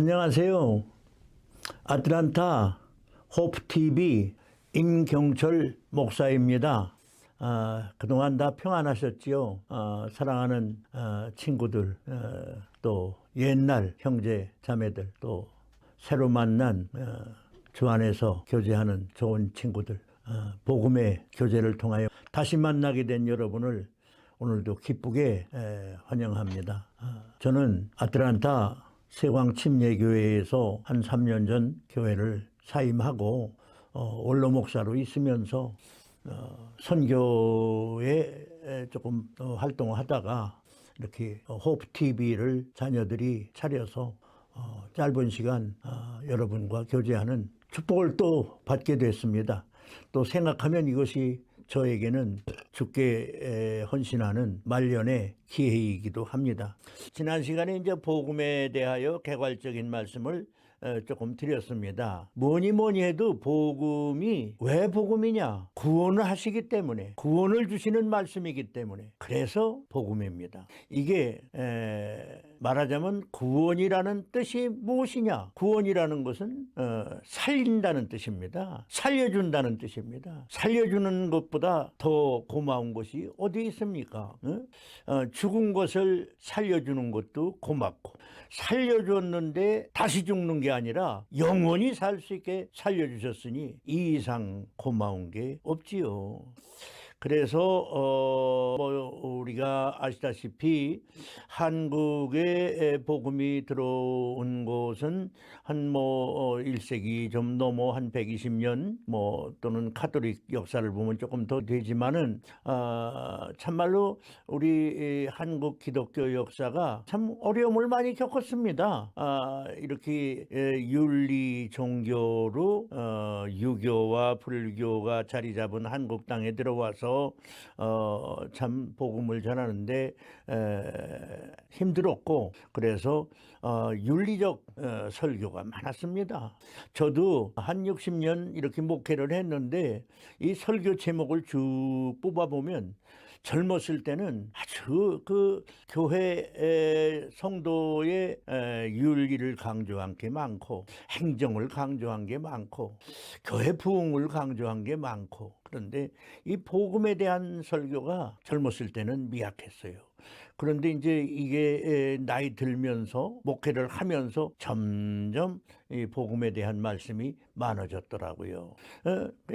안녕하세요. 아틀란타 호프TV 임경철 목사입니다. 그동안 다 평안하셨지요? 사랑하는 친구들, 또 옛날 형제 자매들, 또 새로 만난 주 안에서 교제하는 좋은 친구들, 복음의 교제를 통하여 다시 만나게 된 여러분을 오늘도 기쁘게 환영합니다. 저는 아틀란타 세광침례교회에서 한 3년 전 교회를 사임하고 원로 목사로 있으면서 선교에 조금 활동을 하다가 이렇게 호프TV를 자녀들이 차려서 짧은 시간 여러분과 교제하는 축복을 또 받게 됐습니다. 또 생각하면 이것이 저에게는 주께 헌신하는 말년의 기회이기도 합니다. 지난 시간에 이제 복음에 대하여 개괄적인 말씀을 조금 드렸습니다. 뭐니 해도 복음이 왜 복음이냐? 구원을 하시기 때문에, 구원을 주시는 말씀이기 때문에, 그래서 복음입니다. 이게 말하자면 구원이라는 뜻이 무엇이냐? 구원이라는 것은 살린다는 뜻입니다. 살려준다는 뜻입니다. 살려주는 것보다 더 고마운 것이 어디 있습니까? 죽은 것을 살려주는 것도 고맙고, 살려줬는데 다시 죽는 게 아니라 영원히 살 수 있게 살려주셨으니 이 이상 고마운 게 없지요. 그래서 우리가 아시다시피 한국에 복음이 들어온 것은 한 1세기 좀 넘어 한 120년 또는 카톨릭 역사를 보면 조금 더 되지만은 참말로 우리 한국 기독교 역사가 참 어려움을 많이 겪었습니다. 이렇게 윤리 종교로 유교와 불교가 자리 잡은 한국 땅에 들어와서 참 복음을 전하는데 힘들었고, 그래서 윤리적 설교가 많았습니다. 저도 한 60년 이렇게 목회를 했는데 이 설교 제목을 쭉 뽑아보면 젊었을 때는 아주 그 교회 성도의 윤리를 강조한 게 많고, 행정을 강조한 게 많고, 교회 부흥을 강조한 게 많고, 그런데 이 복음에 대한 설교가 젊었을 때는 미약했어요. 그런데 이제 이게 나이 들면서 목회를 하면서 점점 이 복음에 대한 말씀이 많아졌더라고요.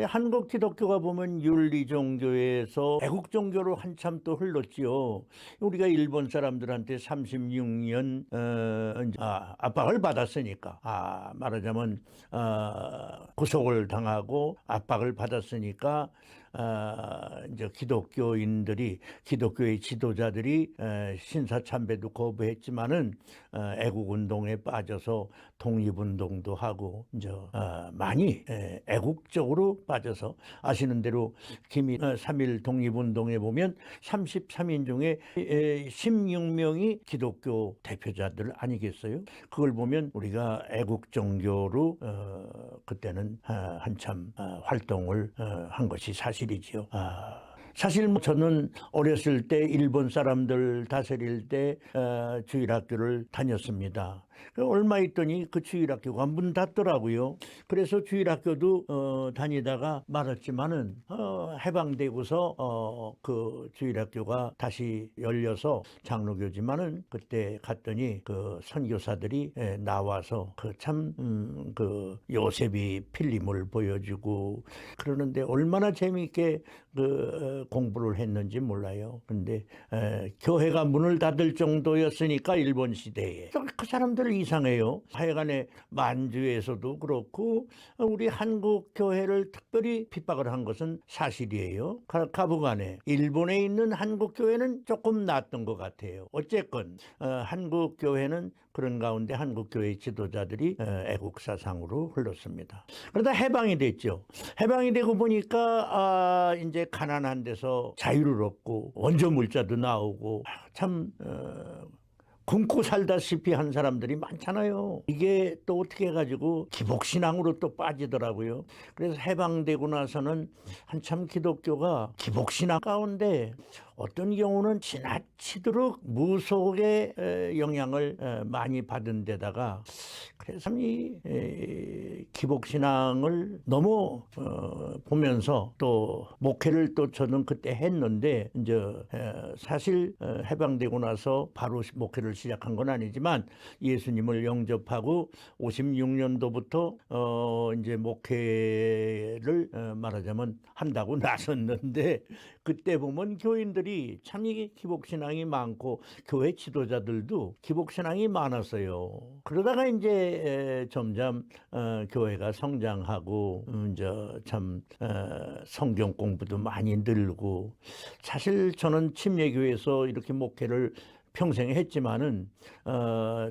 한국 기독교가 보면 윤리 종교에서 애국 종교로 한참 또 흘렀지요. 우리가 일본 사람들한테 36년 압박을 받았으니까, 말하자면 구속을 당하고 압박을 받았으니까 이제 기독교의 지도자들이 신사참배도 거부했지만은 애국운동에 빠져서 독립운동도 하고 이제 많이 애국적으로 빠져서, 아시는 대로 3.1 독립운동에 보면 33인 중에 16명이 기독교 대표자들 아니겠어요? 그걸 보면 우리가 애국종교로 그때는 한참 활동을 한 것이 사실이지요. 사실 저는 어렸을 때 일본 사람들 다스릴 때 주일학교를 다녔습니다. 얼마 있더니 그 주일학교가 문 닫더라고요. 그래서 주일학교도 다니다가 말았지만은 해방되고서 그 주일학교가 다시 열려서 장로교지만은 그때 갔더니 그 선교사들이 나와서 그 참 그 요셉이 필름을 보여주고 그러는데 얼마나 재미있게 그 공부를 했는지 몰라요. 근데 교회가 문을 닫을 정도였으니까 일본 시대에 그 사람들 이상해요. 하여간에 만주에서도 그렇고 우리 한국 교회를 특별히 핍박을 한 것은 사실이에요. 가부간에 일본에 있는 한국 교회는 조금 낫던 것 같아요. 어쨌건 한국 교회는 그런 가운데 한국 교회 지도자들이 애국 사상으로 흘렀습니다. 그러다 해방이 됐죠. 해방이 되고 보니까 이제 가난한 데서 자유를 얻고 원조 물자도 나오고 참 굶고 살다시피 한 사람들이 많잖아요. 이게 또 어떻게 해가지고 기복신앙으로 또 빠지더라고요. 그래서 해방되고 나서는 한참 기독교가 기복신앙 가운데 어떤 경우는 지나치도록 무속의 영향을 많이 받은 데다가 그래서 이 기복신앙을 너무 보면서 또 목회를 또 저는 그때 했는데 이제 사실 해방되고 나서 바로 목회를 시작한 건 아니지만 예수님을 영접하고 56년도부터 이제 목회를 말하자면 한다고 나섰는데 그때 보면 교인들이 참 이게 기복신앙이 많고 교회 지도자들도 기복신앙이 많았어요. 그러다가 이제 점점 교회가 성장하고 이제 참 성경 공부도 많이 늘고 사실 저는 침례교회에서 이렇게 목회를 평생 했지만은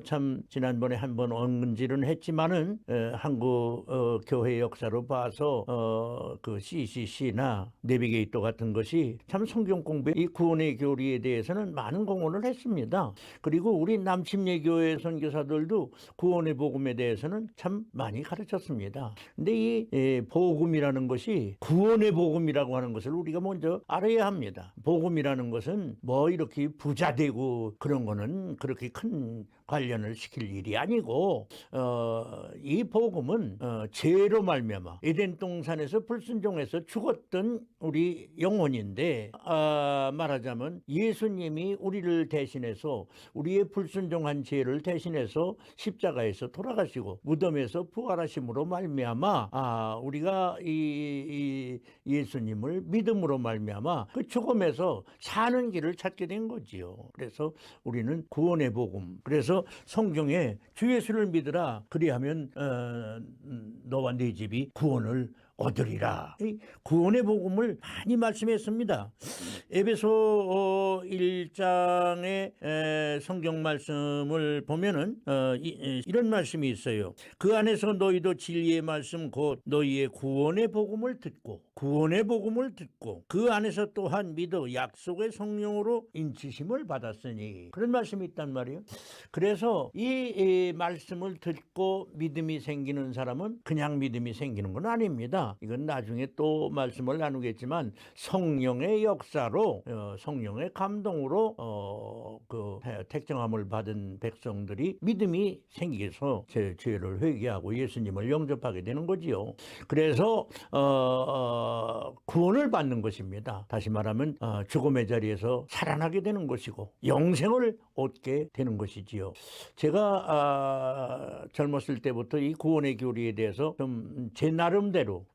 참 지난번에 한번 언급은 했지만은 한국 교회 역사로 봐서 그 CCC나 내비게이터 같은 것이 참 성경 공부 이 구원의 교리에 대해서는 많은 공헌을 했습니다. 그리고 우리 남침례교회 선교사들도 구원의 복음에 대해서는 참 많이 가르쳤습니다. 근데 이 복음이라는 것이 구원의 복음이라고 하는 것을 우리가 먼저 알아야 합니다. 복음이라는 것은 뭐 이렇게 부자 되고 그런 거는 그렇게 큰 관련을 시킬 일이 아니고 이 복음은 죄로 말미암아 에덴 동산에서 불순종해서 죽었던 우리 영혼인데 말하자면 예수님이 우리를 대신해서 우리의 불순종한 죄를 대신해서 십자가에서 돌아가시고 무덤에서 부활하심으로 말미암아 우리가 이 예수님을 믿음으로 말미암아 그 죽음에서 사는 길을 찾게 된 거지요. 그래서 우리는 구원의 복음. 그래서 성경에 주 예수를 믿으라. 그리하면 너와 네 집이 구원을 얻으리라. 이 구원의 복음을 많이 말씀했습니다. 에베소 1장의 성경 말씀을 보면은 이런 말씀이 있어요. 그 안에서 너희도 진리의 말씀 곧 너희의 구원의 복음을 듣고 그 안에서 또한 믿어 약속의 성령으로 인치심을 받았으니 그런 말씀이 있단 말이에요. 그래서 이 말씀을 듣고 믿음이 생기는 사람은 그냥 믿음이 생기는 건 아닙니다. 이건 나중에 또 말씀을 나누겠지만 성령의 역사로 성령의 감동으로 그 택정함을 받은 백성들이 믿음이 생기서 제 죄를 회개하고 예수님을 영접하게 되는 거지요. 그래서 구원을 받는 것입니다. 다시 말하면 죽음의 자리에서 살아나게 되는 것이고 영생을 얻게 되는 것이지요. 제가 젊었을 때부터 이 구원의 교리에 대해서 좀 제 나름대로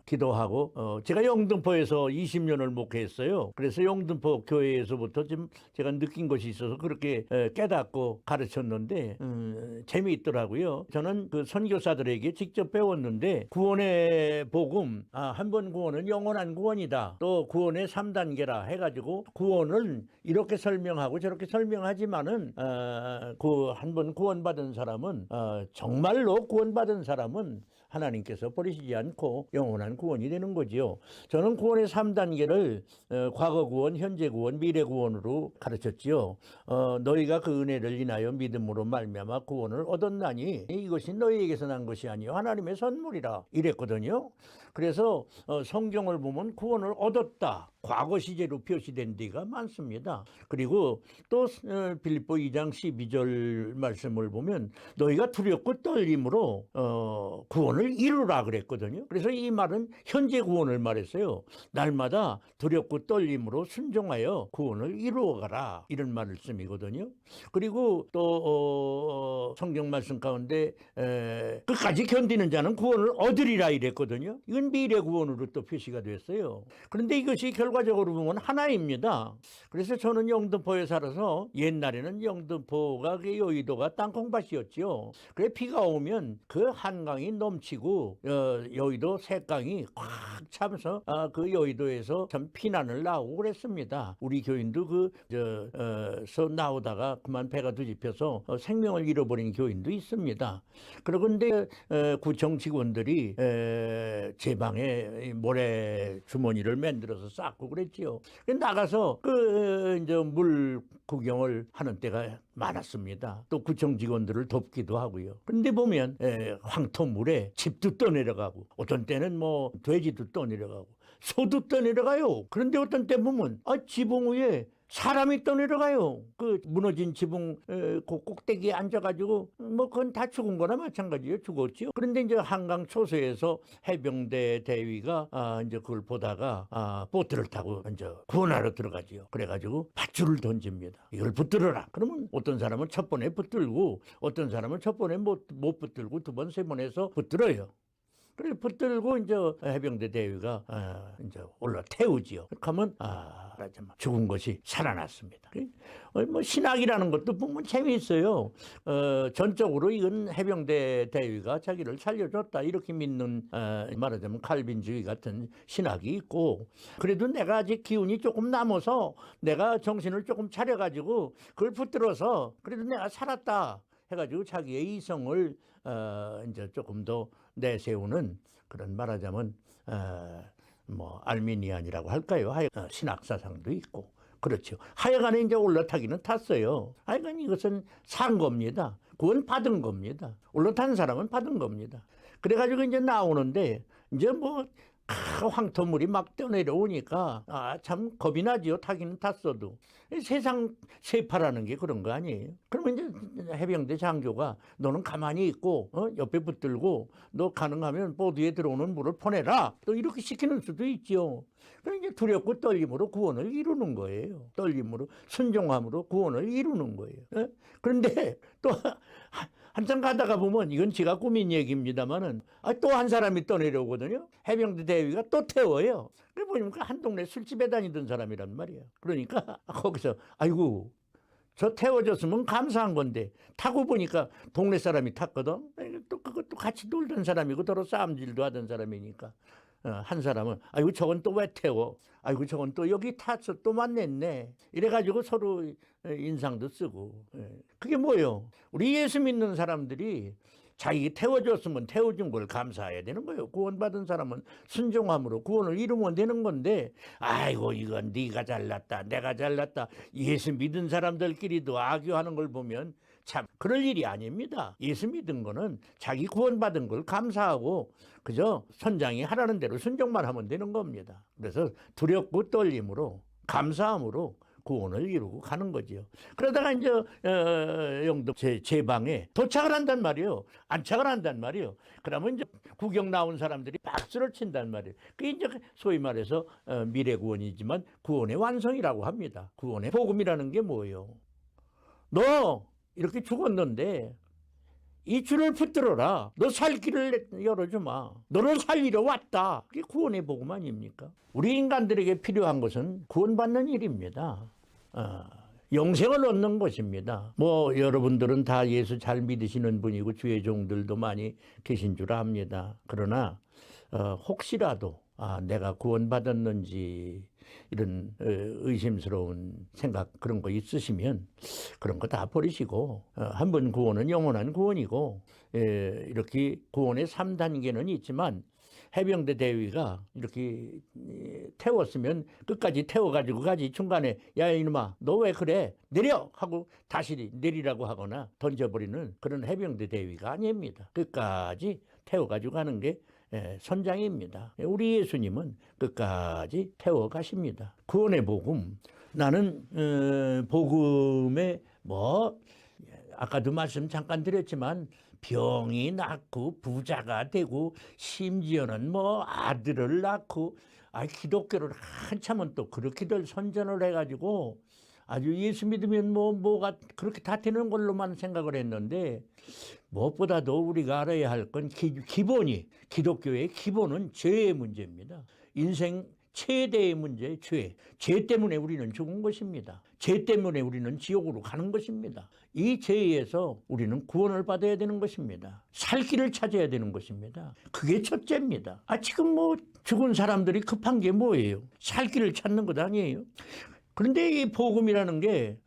기도하고 제가 영등포에서 20년을 목회했어요. 그래서 영등포 교회에서부터 좀 제가 느낀 것이 있어서 그렇게 깨닫고 가르쳤는데 재미있더라고요. 저는 그 선교사들에게 직접 배웠는데 구원의 복음 한 번 구원은 영원한 구원이다. 또 구원의 3단계라 해가지고 구원을 이렇게 설명하고 저렇게 설명하지만은 그 한 번 구원받은 사람은 정말로 구원받은 사람은 하나님께서 버리시지 않고 영원한 구원이 되는 거지요. 저는 구원의 3단계를 과거 구원, 현재 구원, 미래 구원으로 가르쳤지요. 너희가 그 은혜를 인하여 믿음으로 말미암아 구원을 얻었나니 이것이 너희에게서 난 것이 아니요 하나님의 선물이라 이랬거든요. 그래서 성경을 보면 구원을 얻었다. 과거 시제로 표시된 데가 많습니다. 그리고 또 빌립보 2장 12절 말씀을 보면 너희가 두렵고 떨림으로 구원을 이루라 그랬거든요. 그래서 이 말은 현재 구원을 말했어요. 날마다 두렵고 떨림으로 순종하여 구원을 이루어가라 이런 말씀이거든요. 그리고 또 성경 말씀 가운데 끝까지 견디는 자는 구원을 얻으리라 이랬거든요. 이건 미래 구원으로 또 표시가 됐어요. 그런데 이것이 결과적으로 보면 하나입니다. 그래서 저는 영등포에 살아서 옛날에는 영등포가 그 여의도가 땅콩밭이었죠. 그래 비가 오면 그 한강이 넘치고 여의도 셋강이 꽉 차면서 그 여의도에서 참 피난을 나오고 그랬습니다. 우리 교인도 서 나오다가 그만 배가 뒤집혀서 생명을 잃어버린 교인도 있습니다. 그런데 구청 직원들이 제 방에 모래 주머니를 만들어서 쌓고 그랬지요. 나가서 이제 물 구경을 하는 때가 많았습니다. 또 구청 직원들을 돕기도 하고요. 근데 보면 황토물에 집도 떠내려가고 어떤 때는 뭐 돼지도 떠내려가고 소도 떠내려가요. 그런데 어떤 때 보면 지붕 위에 사람이 떠내려가요. 그 무너진 지붕 그 꼭대기에 앉아가지고 뭐 그건 다 죽은 거나 마찬가지예요. 죽었지요. 그런데 이제 한강 초소에서 해병대 대위가 이제 그걸 보다가 보트를 타고 이제 구원하러 들어가지요. 그래가지고 밧줄을 던집니다. 이걸 붙들어라. 그러면 어떤 사람은 첫 번에 붙들고 어떤 사람은 첫 번에 못 붙들고 두 번, 세 번 해서 붙들어요. 그래 붙들고 이제 해병대 대위가 이제 올라 태우지요. 그러면 죽은 것이 살아났습니다. 뭐 신학이라는 것도 보면 재미있어요. 전적으로 이건 해병대 대위가 자기를 살려줬다 이렇게 믿는 말하자면 칼빈주의 같은 신학이 있고, 그래도 내가 아직 기운이 조금 남아서 내가 정신을 조금 차려가지고 그걸 붙들어서 그래도 내가 살았다 해가지고 자기의 이성을 이제 조금 더 내세우는 그런 말하자면 뭐 알미니안이라고 할까요? 신학 사상도 있고 그렇죠. 하여간에 이제 올라타기는 탔어요. 하여간 이것은 산 겁니다. 구원 받은 겁니다. 올라탄 사람은 받은 겁니다. 그래가지고 이제 나오는데 이제 뭐 황토물이 막 떠내려오니까 참 겁이 나지요. 타기는 탔어도. 세상 세파라는 게 그런 거 아니에요. 그러면 이제 해병대 장교가 너는 가만히 있고 옆에 붙들고 너 가능하면 보드에 들어오는 물을 퍼내라 또 이렇게 시키는 수도 있지요. 그럼 이제 두렵고 떨림으로 구원을 이루는 거예요. 떨림으로 순종함으로 구원을 이루는 거예요. 그런데 또 한참 가다가 보면 이건 제가 꾸민 얘기입니다만은 또 한 사람이 떠내려오거든요. 해병대 대위가 또 태워요. 그래 보니까 한 동네 술집에 다니던 사람이란 말이에요. 그러니까 거기서 아이고 저 태워줬으면 감사한 건데 타고 보니까 동네 사람이 탔거든. 또 그것도 같이 놀던 사람이고 더러 싸움질도 하던 사람이니까 한 사람은 아이고 저건 또 왜 태워? 아이고 저건 또 여기 탔어 또 만났네. 이래가지고 서로 인상도 쓰고. 그게 뭐예요? 우리 예수 믿는 사람들이 자기 태워줬으면 태워준 걸 감사해야 되는 거예요. 구원받은 사람은 순종함으로 구원을 이루면 되는 건데 아이고 이건 네가 잘났다 내가 잘났다 예수 믿은 사람들끼리도 악유하는 걸 보면 참 그럴 일이 아닙니다. 예수 믿은 거는 자기 구원받은 걸 감사하고 그저 선장이 하라는 대로 순종만 하면 되는 겁니다. 그래서 두렵고 떨림으로 감사함으로 구원을 이루고 가는 거지요. 그러다가 이제 영도 제 방에 도착을 한단 말이에요. 안착을 한단 말이에요. 그러면 이제 구경 나온 사람들이 박수를 친단 말이에요. 그게 이제 소위 말해서 미래 구원이지만 구원의 완성이라고 합니다. 구원의 복음이라는 게 뭐예요? 너 이렇게 죽었는데 이 줄을 붙들어라. 너 살 길을 열어주마. 너를 살리러 왔다. 그게 구원의 복음 아닙니까? 우리 인간들에게 필요한 것은 구원받는 일입니다. 영생을 얻는 것입니다. 뭐 여러분들은 다 예수 잘 믿으시는 분이고 주의 종들도 많이 계신 줄 압니다. 그러나 혹시라도 내가 구원받았는지 이런 의심스러운 생각 그런 거 있으시면 그런 거 다 버리시고 한 번 구원은 영원한 구원이고 이렇게 구원의 3단계는 있지만 해병대 대위가 이렇게 태웠으면 끝까지 태워가지고 가지 중간에 야 이놈아 너 왜 그래 내려 하고 다시 내리라고 하거나 던져버리는 그런 해병대 대위가 아닙니다. 끝까지 태워가지고 가는 게 선장입니다. 우리 예수님은 끝까지 태워가십니다. 구원의 복음 나는 복음에 뭐 아까도 말씀 잠깐 드렸지만 병이 낫고 부자가 되고 심지어는 뭐 아들을 낳고 기독교를 한참은 또 그렇게들 선전을 해가지고 아주 예수 믿으면 뭐가 그렇게 다 되는 걸로만 생각을 했는데 무엇보다도 우리가 알아야 할 건 기본이 기독교의 기본은 죄의 문제입니다. 인생 최대의 문제, 죄 때문에 우리는 죽은 것입니다. 죄 때문에 우리는 지옥으로 가는 것입니다. 이 죄에서 우리는 구원을 받아야 되는 것입니다. 살 길을 찾아야 되는 것입니다. 그게 첫째입니다. 지금 뭐 죽은 사람들이 급한 게 뭐예요? 살 길을 찾는 것 아니에요? 그런데 이 복음이라는 게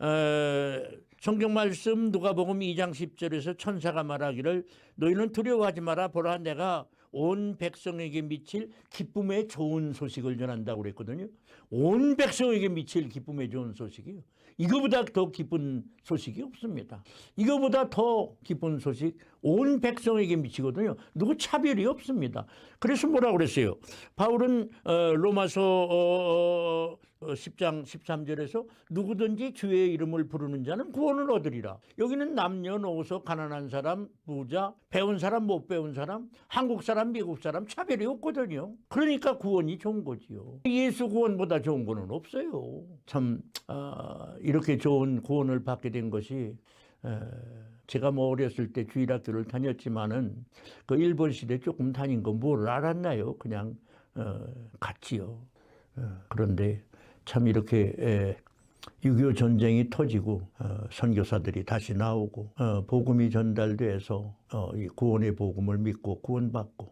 성경 말씀 누가복음 2장 10절에서 천사가 말하기를 너희는 두려워하지 마라 보라 내가 온 백성에게 미칠 기쁨의 좋은 소식을 전한다고 그랬거든요. 온 백성에게 미칠 기쁨의 좋은 소식이요. 이거보다 더 기쁜 소식이 없습니다. 이거보다 더 기쁜 소식 온 백성에게 미치거든요. 누구 차별이 없습니다. 그래서 뭐라고 그랬어요? 바울은 로마서 10장 13절에서 누구든지 주의 이름을 부르는 자는 구원을 얻으리라. 여기는 남녀노소, 가난한 사람, 부자, 배운 사람, 못 배운 사람, 한국 사람, 미국 사람 차별이 없거든요. 그러니까 구원이 좋은 거지요. 예수 구원보다 좋은 거는 없어요. 참 이렇게 좋은 구원을 받게 된 것이 제가 뭐 어렸을 때 주일학교를 다녔지만은 그 일본 시대 조금 다닌 거 뭘 알았나요? 그냥 갔지요. 그런데 참 이렇게 6.25 전쟁이 터지고 선교사들이 다시 나오고 복음이 전달돼서 이 구원의 복음을 믿고 구원받고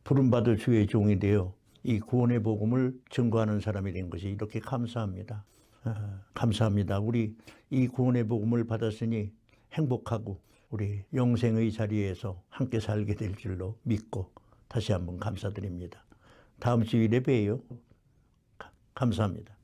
부름받을 주의 종이 되어 이 구원의 복음을 증거하는 사람이 된 것이 이렇게 감사합니다. 감사합니다. 우리 이 구원의 복음을 받았으니 행복하고 우리 영생의 자리에서 함께 살게 될 줄로 믿고 다시 한번 감사드립니다. 다음 주일에 봬요. 감사합니다.